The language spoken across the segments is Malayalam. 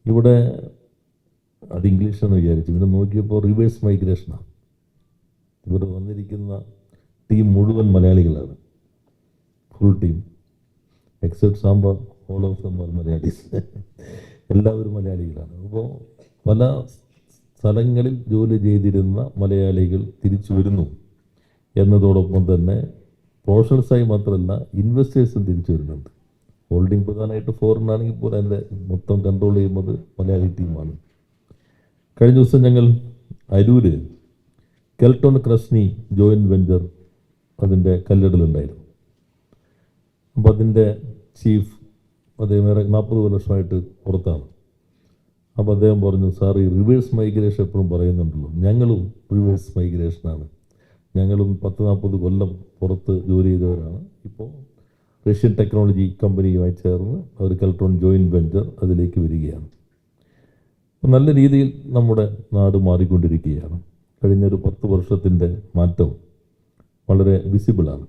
ഇവിടെ അത് ഇംഗ്ലീഷെന്ന് വിചാരിച്ചു, പിന്നെ നോക്കിയപ്പോൾ റിവേഴ്സ് മൈഗ്രേഷനാണ്. ഇവിടെ വന്നിരിക്കുന്ന ടീം മുഴുവൻ മലയാളികളാണ്, full team except Sambar, all of them are Malayalis. എല്ലാവരും മലയാളികളാണ്. അപ്പോൾ പല സ്ഥലങ്ങളിൽ ജോലി ചെയ്തിരുന്ന മലയാളികൾ തിരിച്ചു വരുന്നു എന്നതോടൊപ്പം തന്നെ പ്രൊഫഷണൽസായി മാത്രമല്ല ഇൻവെസ്റ്റേഴ്സും തിരിച്ചു വരുന്നുണ്ട്. ഹോൾഡിംഗ് പ്രധാനമായിട്ട് ഫോറിൻ ആണെങ്കിൽ പോലും അതിൻ്റെ മൊത്തം കൺട്രോൾ ചെയ്യുന്നത് മലയാളി ടീമാണ്. കഴിഞ്ഞ ദിവസം ഞങ്ങൾ അരൂര് കെൽട്ടോൺ ക്രസ്നി ജോയിൻറ്റ് വെഞ്ചർ അതിൻ്റെ കല്ലിടലുണ്ടായിരുന്നു. അപ്പോൾ അതിൻ്റെ ചീഫ് അദ്ദേഹം 40 വർഷമായിട്ട് പുറത്താണ്. അപ്പോൾ അദ്ദേഹം പറഞ്ഞു, സാർ ഈ റിവേഴ്സ് മൈഗ്രേഷൻ എപ്പോഴും പറയുന്നുണ്ടല്ലോ, ഞങ്ങളും റിവേഴ്സ് മൈഗ്രേഷനാണ്. ഞങ്ങളും 10-40 കൊല്ലം പുറത്ത് ജോലി ചെയ്തവരാണ്. ഇപ്പോൾ റഷ്യൻ ടെക്നോളജി കമ്പനിയുമായി ചേർന്ന് അവർ കെൽട്രോൺ ജോയിൻറ്റ് വെഞ്ചർ അതിലേക്ക് വരികയാണ്. അപ്പോൾ നല്ല രീതിയിൽ നമ്മുടെ നാട് മാറിക്കൊണ്ടിരിക്കുകയാണ്. കഴിഞ്ഞൊരു 10 വർഷത്തിൻ്റെ മാറ്റം വളരെ വിസിബിളാണ്.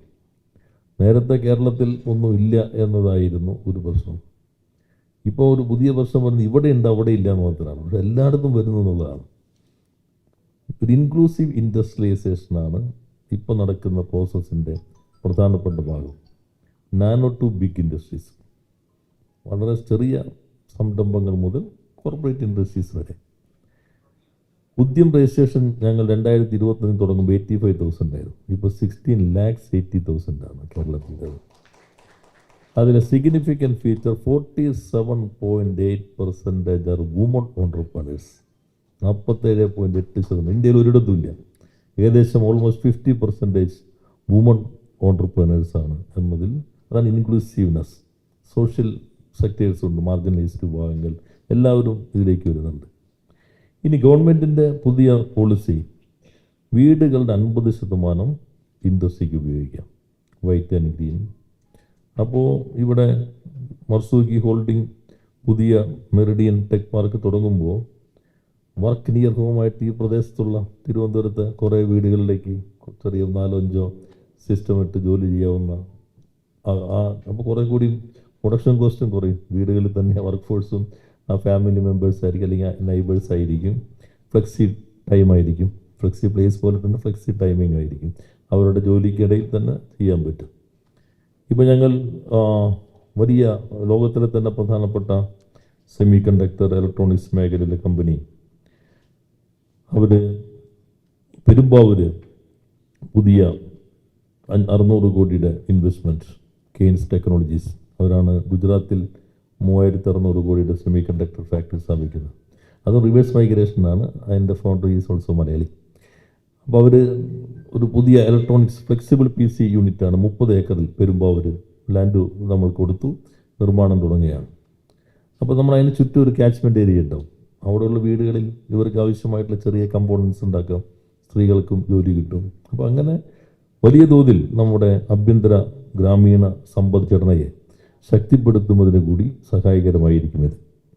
നേരത്തെ കേരളത്തിൽ ഒന്നുമില്ല എന്നതായിരുന്നു ഒരു പ്രശ്നം. ഇപ്പോൾ ഒരു പുതിയ പ്രശ്നം വരുന്നത് ഇവിടെ ഉണ്ട് അവിടെ ഇല്ല എന്ന് മാത്രമാണ്, പക്ഷെ എല്ലായിടത്തും വരുന്നു എന്നുള്ളതാണ്. ഒരു ഇൻക്ലൂസീവ് ഇൻഡസ്ട്രിയലൈസേഷനാണ് ഇപ്പോൾ നടക്കുന്ന പ്രോസസ്സിൻ്റെ പ്രധാനപ്പെട്ട ഭാഗം. നാനോ ടു ബിഗ് ഇൻഡസ്ട്രീസ്, വളരെ ചെറിയ സംരംഭങ്ങൾ മുതൽ കോർപ്പറേറ്റ് ഇൻഡസ്ട്രീസ് വരെ. ഉദ്യം രജിസ്ട്രേഷൻ ഞങ്ങൾ 2021 തുടങ്ങുമ്പോൾ 85,000 ആയിരുന്നു. ഇപ്പോൾ 16,80,000 ആണ് കേരളത്തിൻ്റെ. അതിൽ significant feature 47.8% are woman entrepreneurs. 47.8%. ഇന്ത്യയിൽ ഒരിടത്തുമില്ല. ഏകദേശം ഓൾമോസ്റ്റ് 50% വുമൺ ഓൺട്രപ്രണേഴ്സാണ് എന്നതിൽ. അതാണ് ഇൻക്ലൂസീവ്നെസ്. സോഷ്യൽ സെക്ടേഴ്സ് ഉണ്ട്, മാർജിനലൈസ്ഡ് വിഭാഗങ്ങൾ എല്ലാവരും ഇതിലേക്ക് വരുന്നുണ്ട്. ഇനി ഗവൺമെൻറ്റിൻ്റെ പുതിയ പോളിസി, വീടുകളുടെ 50% ഇൻഡസ്ട്രിക്ക് ഉപയോഗിക്കാം, വൈറ്റ് ആൻഡ് ഗ്രീൻ. അപ്പോൾ ഇവിടെ മർസൂഖി ഹോൾഡിംഗ് പുതിയ മെറിഡിയൻ ടെക് പാർക്ക് തുടങ്ങുമ്പോൾ വർക്ക് നിയർ ഹോമായിട്ട് ഈ പ്രദേശത്തുള്ള തിരുവനന്തപുരത്തെ കുറേ വീടുകളിലേക്ക് ചെറിയ 4-5 സിസ്റ്റം ഇട്ട് ജോലി ചെയ്യാവുന്ന, അപ്പോൾ കുറേ കൂടി പ്രൊഡക്ഷൻ കോസ്റ്റും കുറയും. വീടുകളിൽ തന്നെ വർക്ക് ഫോഴ്സും ആ ഫാമിലി മെമ്പേഴ്സ് ആയിരിക്കും, അല്ലെങ്കിൽ നൈബേഴ്സ് ആയിരിക്കും. ഫ്ലെക്സി ടൈം ആയിരിക്കും, ഫ്ലെക്സി പ്ലേസ് പോലെ തന്നെ ഫ്ലെക്സി ടൈമിംഗ് ആയിരിക്കും. അവരുടെ ജോലിക്കിടയിൽ തന്നെ ചെയ്യാൻ പറ്റും. ഇപ്പോൾ ഞങ്ങൾ വലിയ ലോകത്തിലെ തന്നെ പ്രധാനപ്പെട്ട സെമി കണ്ടക്ടർ ഇലക്ട്രോണിക്സ് മേഖലയിലെ കമ്പനി, അവർ പെരുമ്പാവൂർ പുതിയ 600 കോടിയുടെ ഇൻവെസ്റ്റ്മെൻറ്റ്, കെയ്ൻസ് ടെക്നോളജീസ്, അവരാണ് ഗുജറാത്തിൽ 3,600 കോടിയുടെ സെമി കണ്ടക്ടർ ഫാക്ടറി സ്ഥാപിക്കുന്നത്. അത് റിവേഴ്സ് മൈഗ്രേഷനാണ്. അതിൻ്റെ ഫൗണ്ടർ ഈസ് ഓൾസോ മലയാളി. അപ്പോൾ അവർ ഒരു പുതിയ ഇലക്ട്രോണിക്സ് ഫ്ലെക്സിബിൾ PC യൂണിറ്റാണ് 30 ഏക്കറിൽ പെരുമ്പാവൂർ ലാൻഡ് നമ്മൾ കൊടുത്തു, നിർമ്മാണം തുടങ്ങുകയാണ്. അപ്പോൾ നമ്മൾ അതിന് ചുറ്റും ഒരു ക്യാച്ച്മെൻറ്റ് ഏരിയ ഉണ്ടാവും. അവിടെയുള്ള വീടുകളിൽ ഇവർക്ക് ആവശ്യമായിട്ടുള്ള ചെറിയ കമ്പോണൻസ് ഉണ്ടാക്കാം, സ്ത്രീകൾക്കും ജോലി കിട്ടും. അപ്പോൾ അങ്ങനെ വലിയ തോതിൽ നമ്മുടെ ആഭ്യന്തര ഗ്രാമീണ സമ്പദ്ഘടനയെ ശക്തിപ്പെടുത്തുന്നതിന് കൂടി സഹായകരമായിരിക്കും ഇത്.